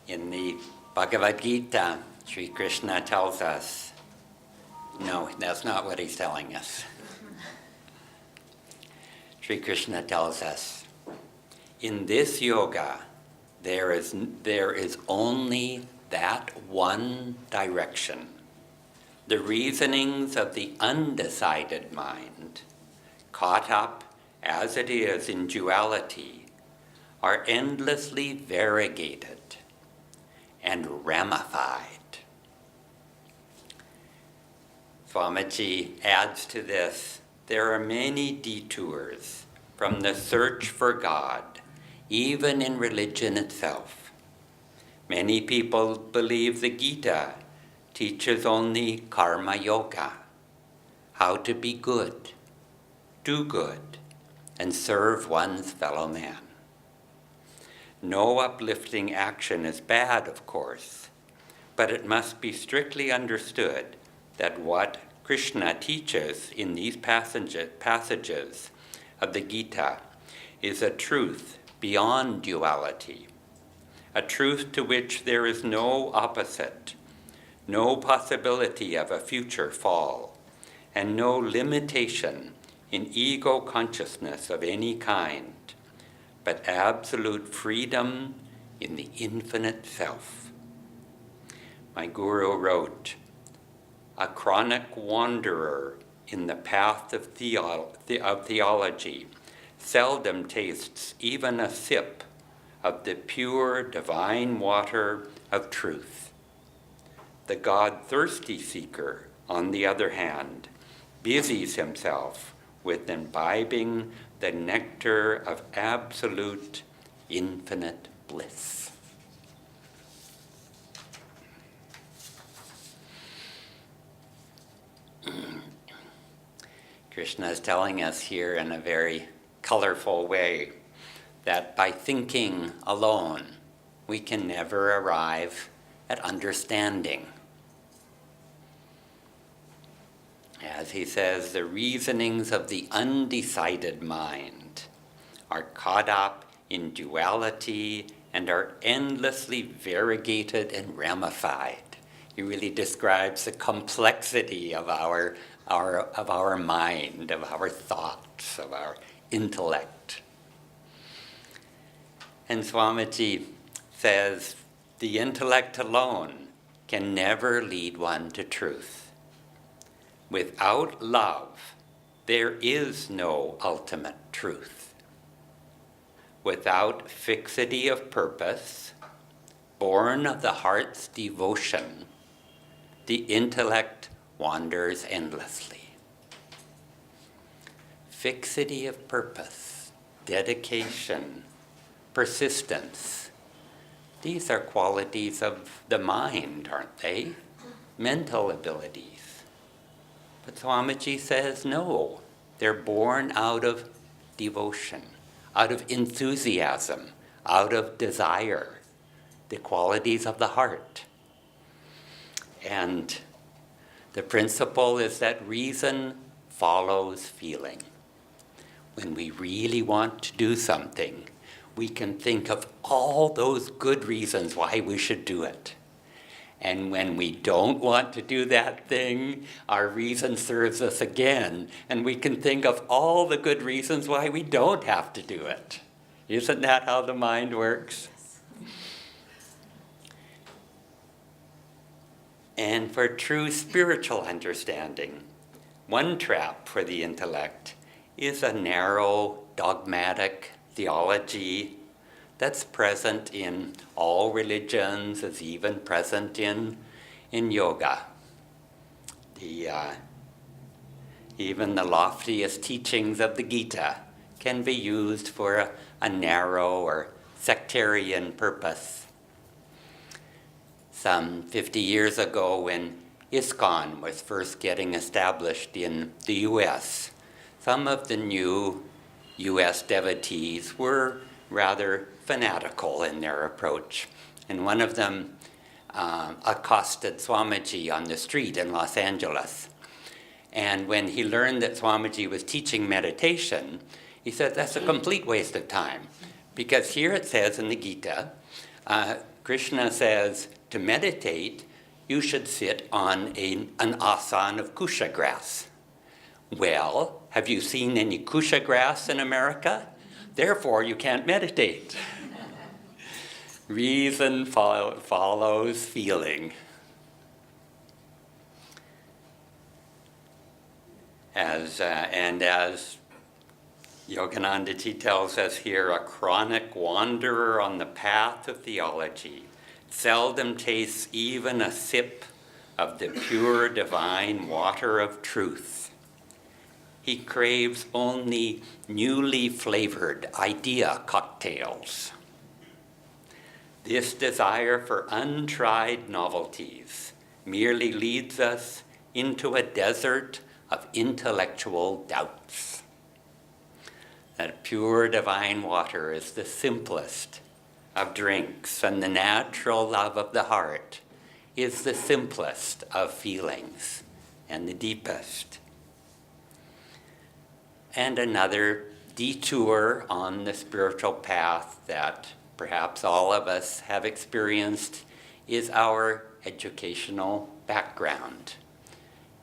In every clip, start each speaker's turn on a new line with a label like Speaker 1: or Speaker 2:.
Speaker 1: In the Bhagavad Gita, Sri Krishna tells us, no, that's not what he's telling us. Sri Krishna tells us, in this yoga, there is only that one direction. The reasonings of the undecided mind, caught up as it is in duality, are endlessly variegated and ramified. Swamiji adds to this, there are many detours from the search for God, even in religion itself. Many people believe the Gita teaches only karma yoga, how to be good, do good, and serve one's fellow man. No uplifting action is bad, of course, but it must be strictly understood that what Krishna teaches in these passages of the Gita is a truth beyond duality, a truth to which there is no opposite, no possibility of a future fall, and no limitation in ego consciousness of any kind, but absolute freedom in the infinite self. My guru wrote, a chronic wanderer in the path of theology seldom tastes even a sip of the pure divine water of truth. The God-thirsty seeker, on the other hand, busies himself with imbibing the nectar of absolute infinite bliss. Krishna is telling us here in a very colorful way that by thinking alone, we can never arrive at understanding. As he says, the reasonings of the undecided mind are caught up in duality and are endlessly variegated and ramified. He really describes the complexity of our mind, of our thoughts, of our intellect. And Swamiji says, the intellect alone can never lead one to truth. Without love, there is no ultimate truth. Without fixity of purpose, born of the heart's devotion, the intellect wanders endlessly. Fixity of purpose, dedication, persistence, these are qualities of the mind, aren't they? Mental abilities. But Swamiji says, no, they're born out of devotion, out of enthusiasm, out of desire, the qualities of the heart. And the principle is that reason follows feeling. When we really want to do something, we can think of all those good reasons why we should do it. And when we don't want to do that thing, our reason serves us again, and we can think of all the good reasons why we don't have to do it. Isn't that how the mind works? And for true spiritual understanding, one trap for the intellect is a narrow, dogmatic theology that's present in all religions, is even present in yoga. Even the loftiest teachings of the Gita can be used for a narrow or sectarian purpose. Some 50 years ago, when ISKCON was first getting established in the U.S., some of the new U.S. devotees were rather fanatical in their approach. And one of them accosted Swamiji on the street in Los Angeles. And when he learned that Swamiji was teaching meditation, he said, that's a complete waste of time. Because here it says in the Gita, Krishna says to meditate, you should sit on an asana of kusha grass. Well, have you seen any kusha grass in America? Therefore, you can't meditate. Reason follows feeling. As Yoganandaji tells us here, a chronic wanderer on the path of theology seldom tastes even a sip of the pure divine water of truth. He craves only newly flavored idea cocktails. This desire for untried novelties merely leads us into a desert of intellectual doubts. That pure divine water is the simplest of drinks, and the natural love of the heart is the simplest of feelings and the deepest. And another detour on the spiritual path that perhaps all of us have experienced is our educational background.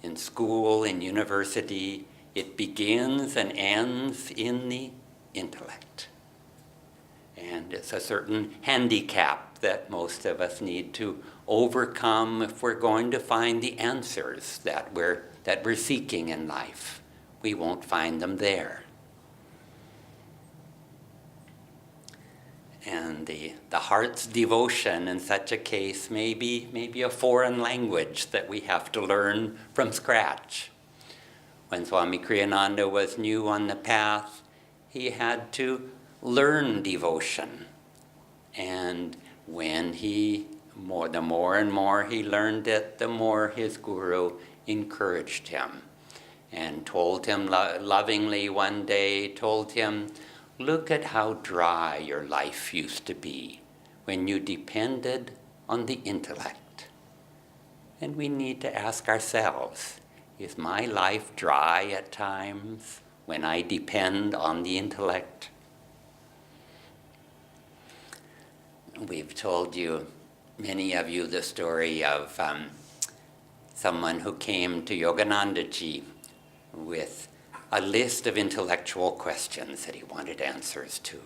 Speaker 1: In school, in university, it begins and ends in the intellect. And it's a certain handicap that most of us need to overcome if we're going to find the answers that we're seeking in life. We won't find them there. And the heart's devotion in such a case may be a foreign language that we have to learn from scratch. When Swami Kriyananda was new on the path, he had to learn devotion. And when the more and more he learned it, the more his guru encouraged him and told him lovingly one day, look at how dry your life used to be when you depended on the intellect. And we need to ask ourselves, is my life dry at times when I depend on the intellect? We've told you, many of you, the story of someone who came to Yoganandaji with a list of intellectual questions that he wanted answers to.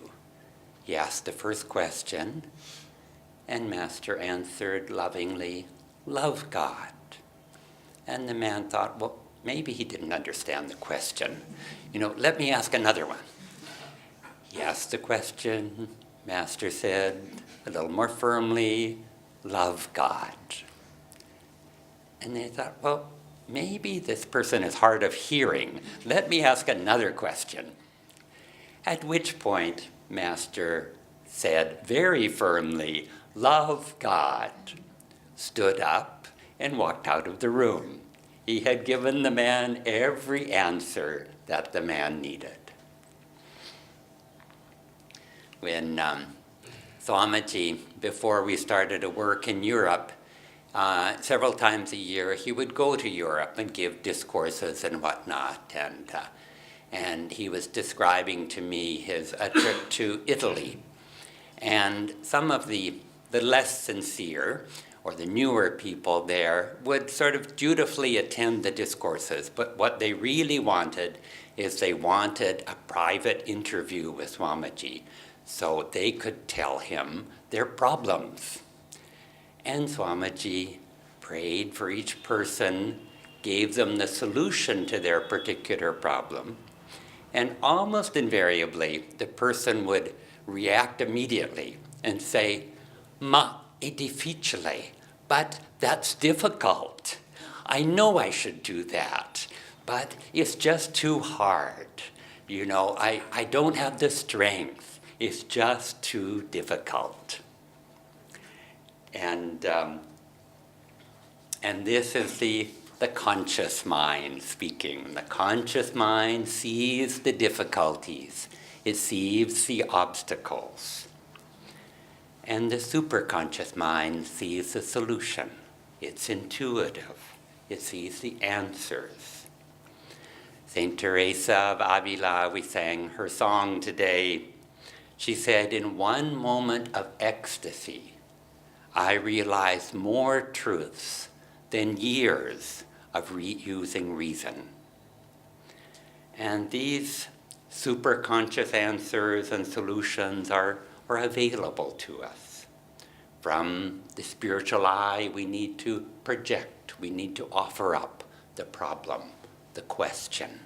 Speaker 1: He asked the first question, and Master answered lovingly, love God. And the man thought, well, maybe he didn't understand the question. Let me ask another one. He asked the question, Master said, a little more firmly, love God. And they thought, well, maybe this person is hard of hearing. Let me ask another question. At which point, Master said very firmly, love God, stood up, and walked out of the room. He had given the man every answer that the man needed. When Swamiji, before we started to work in Europe, several times a year, he would go to Europe and give discourses and whatnot. And he was describing to me a trip to Italy. And some of the less sincere or the newer people there would sort of dutifully attend the discourses. But what they really wanted is they wanted a private interview with Swamiji so they could tell him their problems. And Swamiji prayed for each person, gave them the solution to their particular problem, and almost invariably the person would react immediately and say, "Ma è difficile, but that's difficult. I know I should do that, but it's just too hard. I don't have the strength. It's just too difficult." And this is the conscious mind speaking. The conscious mind sees the difficulties. It sees the obstacles. And the superconscious mind sees the solution. It's intuitive. It sees the answers. Saint Teresa of Avila, we sang her song today. She said, in one moment of ecstasy, I realized more truths than years of using reason. And these superconscious answers and solutions are available to us. From the spiritual eye, we need to project, we need to offer up the problem, the question,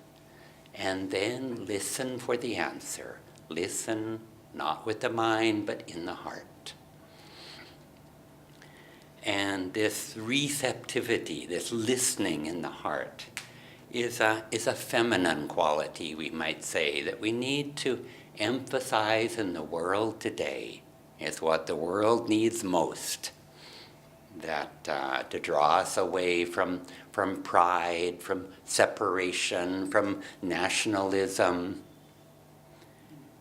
Speaker 1: and then listen for the answer. Listen, not with the mind, but in the heart. And this receptivity, this listening in the heart, is a feminine quality, we might say, that we need to emphasize in the world today. Is what the world needs most. That to draw us away from pride, from separation, from nationalism.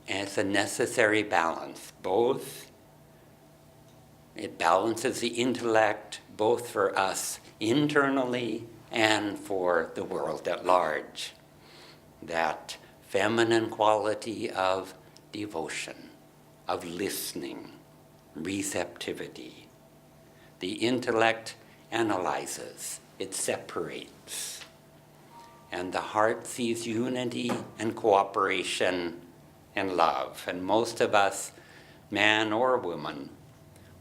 Speaker 1: And it's a necessary balance. Both, it balances the intellect, both for us internally and for the world at large. That feminine quality of devotion, of listening, receptivity. The intellect analyzes, it separates. And the heart sees unity and cooperation and love. And most of us, man or woman,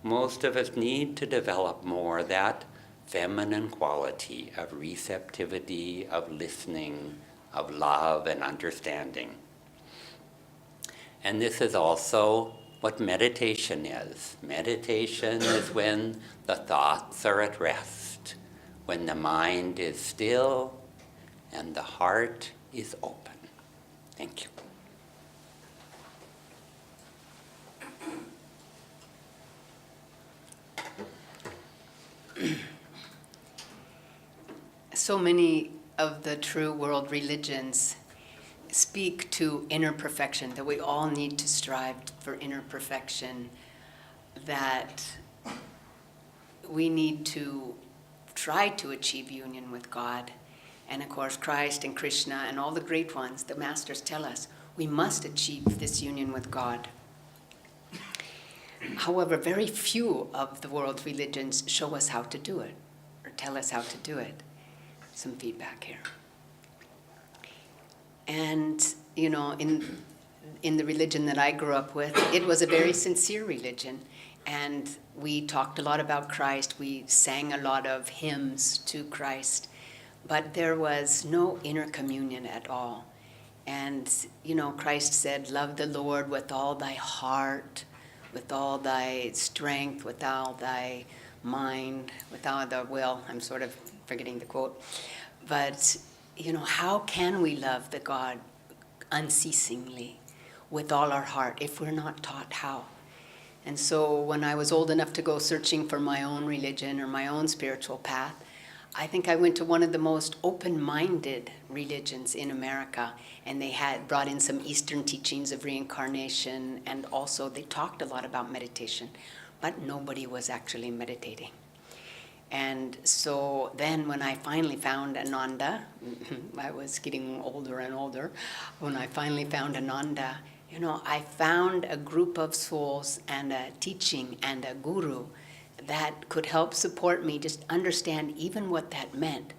Speaker 1: most of us need to develop more that feminine quality of receptivity, of listening, of love and understanding. And this is also what meditation is. Meditation is when the thoughts are at rest, when the mind is still and the heart is open. Thank
Speaker 2: you. So many of the true world religions speak to inner perfection, that we all need to strive for inner perfection, that we need to try to achieve union with God. And of course, Christ and Krishna and all the great ones, the masters tell us, we must achieve this union with God. However, very few of the world religions show us how to do it, or tell us how to do it. Some feedback here. And, you know, in the religion that I grew up with, it was a very sincere religion. And we talked a lot about Christ. We sang a lot of hymns to Christ. But there was no inner communion at all. And, you know, Christ said, love the Lord with all thy heart, with all thy strength, with all thy mind, with all thy will. I'm sort of forgetting the quote. But, you know, how can we love the God unceasingly with all our heart if we're not taught how? And so when I was old enough to go searching for my own religion or my own spiritual path, I think I went to one of the most open-minded religions in America, and they had brought in some Eastern teachings of reincarnation, and also they talked a lot about meditation, but nobody was actually meditating. And so then when I finally found Ananda, I was getting older and older, when I finally found Ananda, you know, I found a group of souls and a teaching and a guru that could help support me just understand even what that meant,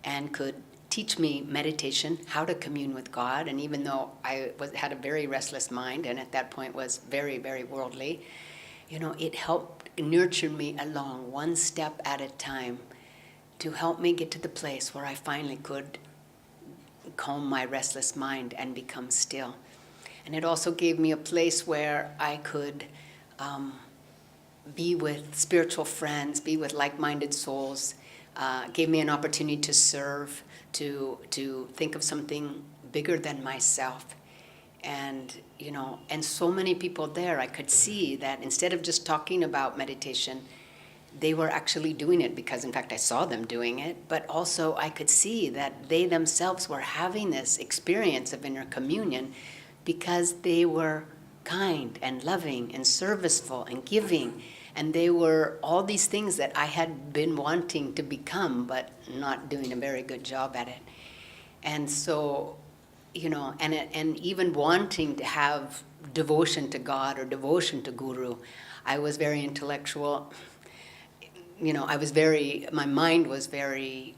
Speaker 2: and could teach me meditation, how to commune with God. And even though I had a very restless mind and at that point was very, very worldly, you know, it helped nurture me along one step at a time to help me get to the place where I finally could calm my restless mind and become still. And it also gave me a place where I could be with spiritual friends, be with like-minded souls, gave me an opportunity to serve, to think of something bigger than myself. And, you know, and so many people there, I could see that instead of just talking about meditation, they were actually doing it, because in fact I saw them doing it, but also I could see that they themselves were having this experience of inner communion because they were kind and loving and serviceful and giving, and they were all these things that I had been wanting to become but not doing a very good job at it. And so, you know, and even wanting to have devotion to God or devotion to Guru, I was very intellectual. my mind was very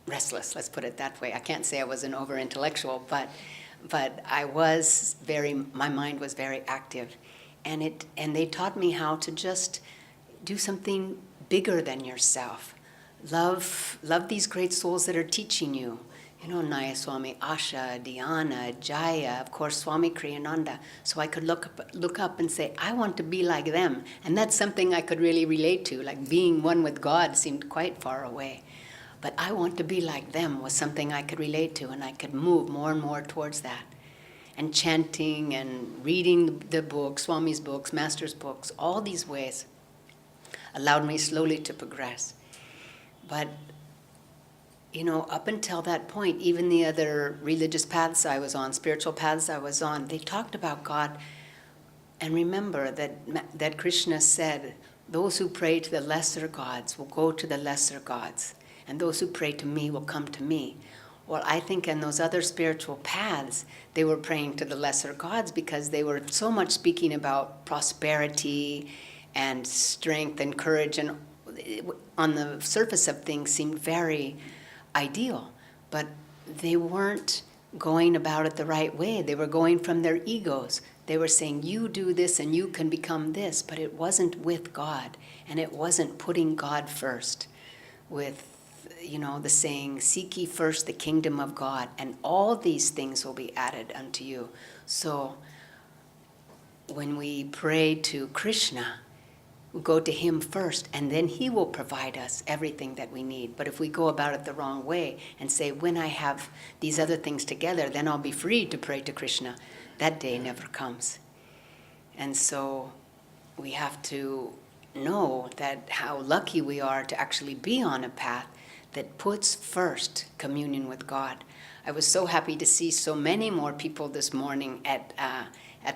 Speaker 2: restless, let's put it that way. I can't say I was an over-intellectual, but my mind was very active. And they taught me how to just do something bigger than yourself. Love these great souls that are teaching you. Naya Swami, Asha, Dhyana, Jaya, of course, Swami Kriyananda. So I could look up and say, I want to be like them. And that's something I could really relate to. Like being one with God seemed quite far away. But I want to be like them was something I could relate to, and I could move more and more towards that. And chanting and reading the books, Swami's books, Master's books, all these ways allowed me slowly to progress. But up until that point, even the other religious paths I was on, spiritual paths I was on, they talked about God. And remember that Krishna said, those who pray to the lesser gods will go to the lesser gods, and those who pray to me will come to me. Well, I think in those other spiritual paths, they were praying to the lesser gods because they were so much speaking about prosperity and strength and courage, and on the surface of things seemed very ideal, but they weren't going about it the right way. They were going from their egos. They were saying, you do this and you can become this, but it wasn't with God, and it wasn't putting God first with, the saying, seek ye first the kingdom of God, and all these things will be added unto you. So when we pray to Krishna, we go to him first, and then he will provide us everything that we need. But if we go about it the wrong way and say, when I have these other things together, then I'll be free to pray to Krishna, that day never comes. And so we have to know that how lucky we are to actually be on a path that puts first communion with God. I was so happy to see so many more people this morning at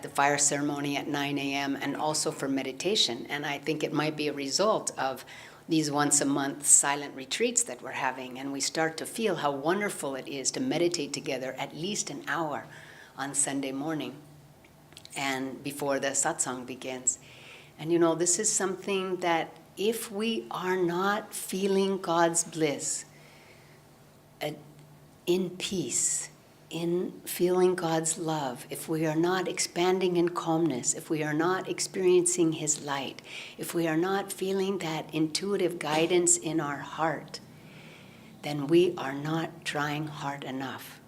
Speaker 2: the fire ceremony at 9 a.m. and also for meditation. And I think it might be a result of these once-a-month silent retreats that we're having. And we start to feel how wonderful it is to meditate together at least an hour on Sunday morning and before the satsang begins. And this is something that if we are not feeling God's bliss, in peace, in feeling God's love, if we are not expanding in calmness, if we are not experiencing his light, if we are not feeling that intuitive guidance in our heart, then we are not trying hard enough.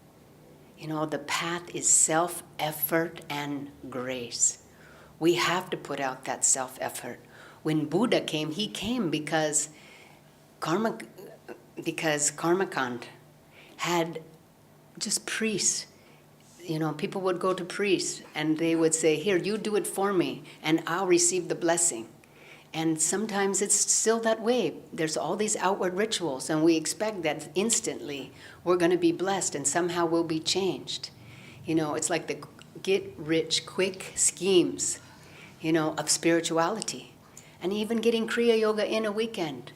Speaker 2: The path is self-effort and grace. We have to put out that self-effort. When Buddha came, he came because Karmakant had just priests. People would go to priests and they would say, here, you do it for me and I'll receive the blessing. And sometimes it's still that way. There's all these outward rituals and we expect that instantly we're going to be blessed and somehow we'll be changed. It's like the get-rich-quick schemes, of spirituality. And even getting Kriya Yoga in a weekend.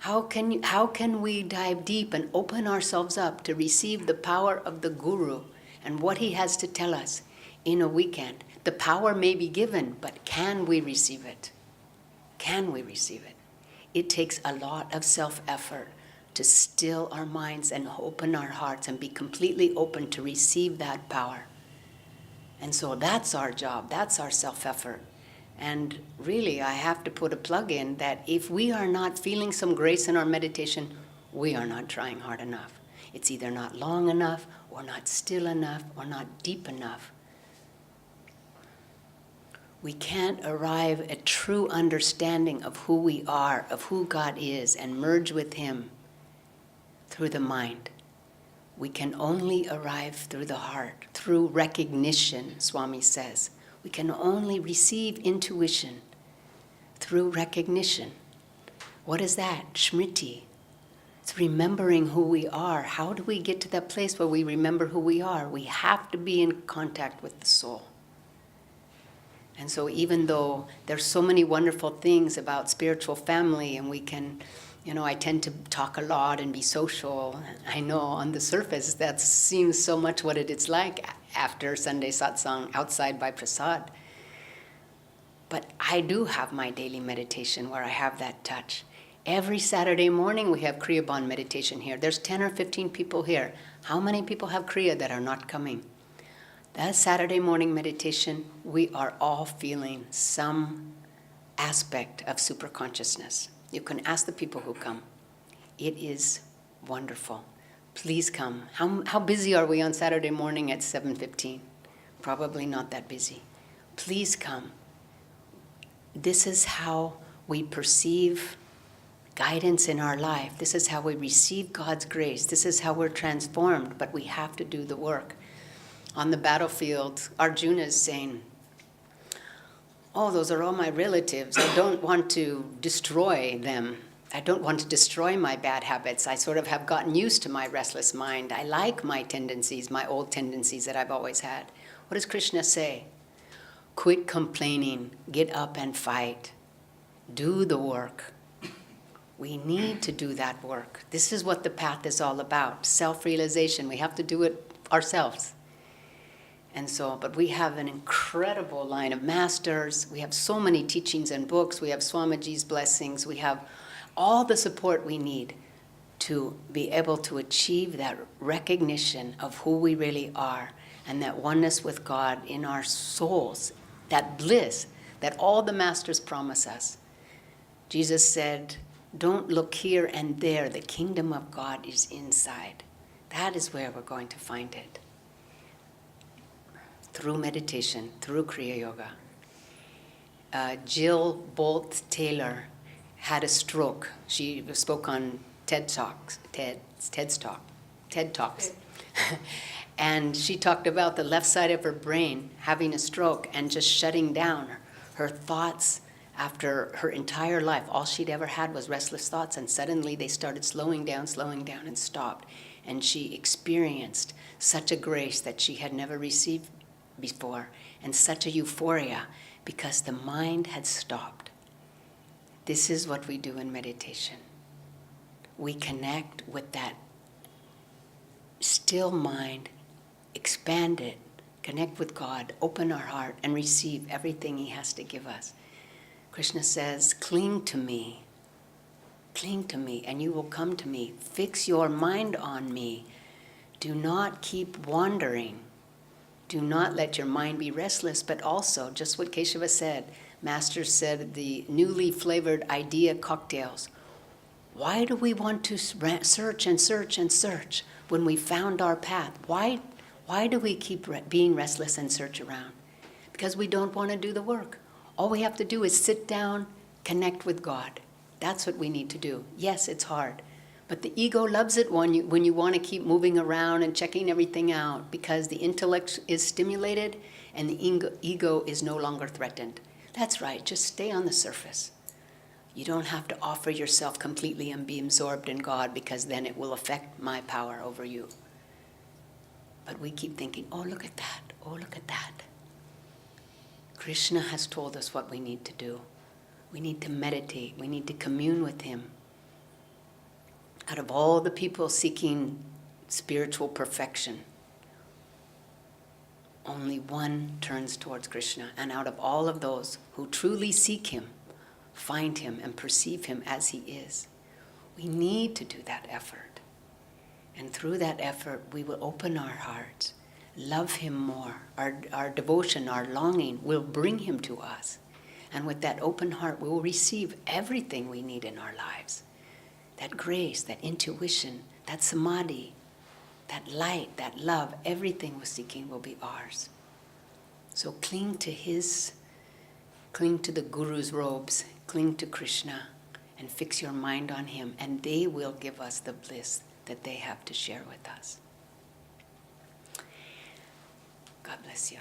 Speaker 2: How can we dive deep and open ourselves up to receive the power of the Guru and what he has to tell us in a weekend? The power may be given, but can we receive it? Can we receive it? It takes a lot of self-effort to still our minds and open our hearts and be completely open to receive that power. And so that's our job, that's our self-effort. And really, I have to put a plug in that if we are not feeling some grace in our meditation, we are not trying hard enough. It's either not long enough, or not still enough, or not deep enough. We can't arrive at true understanding of who we are, of who God is, and merge with him through the mind. We can only arrive through the heart, through recognition, Swami says. We can only receive intuition through recognition. What is that? Smriti. It's remembering who we are. How do we get to that place where we remember who we are? We have to be in contact with the soul. And so even though there's so many wonderful things about spiritual family, and we can, I tend to talk a lot and be social. I know on the surface that seems so much what it is like after Sunday satsang outside by prasad. But I do have my daily meditation where I have that touch. Every Saturday morning we have Kriya Bond meditation here. There's 10 or 15 people here. How many people have Kriya that are not coming? That Saturday morning meditation, we are all feeling some aspect of superconsciousness. You can ask the people who come. It is wonderful. Please come. How busy are we on Saturday morning at 7:15? Probably not that busy. Please come. This is how we perceive guidance in our life. This is how we receive God's grace. This is how we're transformed, but we have to do the work. On the battlefield, Arjuna is saying, oh, those are all my relatives. I don't want to destroy them. I don't want to destroy my bad habits. I sort of have gotten used to my restless mind. I like my tendencies, my old tendencies that I've always had. What does Krishna say? Quit complaining, get up and fight. Do the work. We need to do that work. This is what the path is all about, self-realization. We have to do it ourselves. And so, but we have an incredible line of masters. We have so many teachings and books. We have Swamiji's blessings. We have all the support we need to be able to achieve that recognition of who we really are and that oneness with God in our souls, that bliss that all the masters promise us. Jesus said, don't look here and there. The kingdom of God is inside. That is where we're going to find it. Through meditation, through Kriya Yoga. Jill Bolt Taylor had a stroke. She spoke on TED Talks. And she talked about the left side of her brain having a stroke and just shutting down. Her thoughts after her entire life, all she'd ever had was restless thoughts, and suddenly they started slowing down, and stopped. And she experienced such a grace that she had never received before, and such a euphoria because the mind had stopped. This is what we do in meditation. We connect with that still mind, expand it, connect with God, open our heart, and receive everything He has to give us. Krishna says, cling to me, and you will come to me. Fix your mind on me. Do not keep wandering. Do not let your mind be restless, but also, just what Keshava said, Master said, the newly flavored idea cocktails. Why do we want to search and search and search when we found our path? Why do we keep being restless and search around? Because we don't want to do the work. All we have to do is sit down, connect with God. That's what we need to do. Yes, it's hard. But the ego loves it when you want to keep moving around and checking everything out, because the intellect is stimulated and the ego is no longer threatened. That's right, just stay on the surface. You don't have to offer yourself completely and be absorbed in God, because then it will affect my power over you. But we keep thinking, oh, look at that, oh, look at that. Krishna has told us what we need to do. We need to meditate, we need to commune with Him. Out of all the people seeking spiritual perfection, only one turns towards Krishna. And out of all of those who truly seek Him, find Him and perceive Him as He is, we need to do that effort. And through that effort, we will open our hearts, love Him more. Our devotion, our longing will bring Him to us. And with that open heart, we will receive everything we need in our lives. That grace, that intuition, that samadhi, that light, that love, everything we're seeking will be ours. So cling to the Guru's robes, cling to Krishna, and fix your mind on Him, and they will give us the bliss that they have to share with us. God bless you.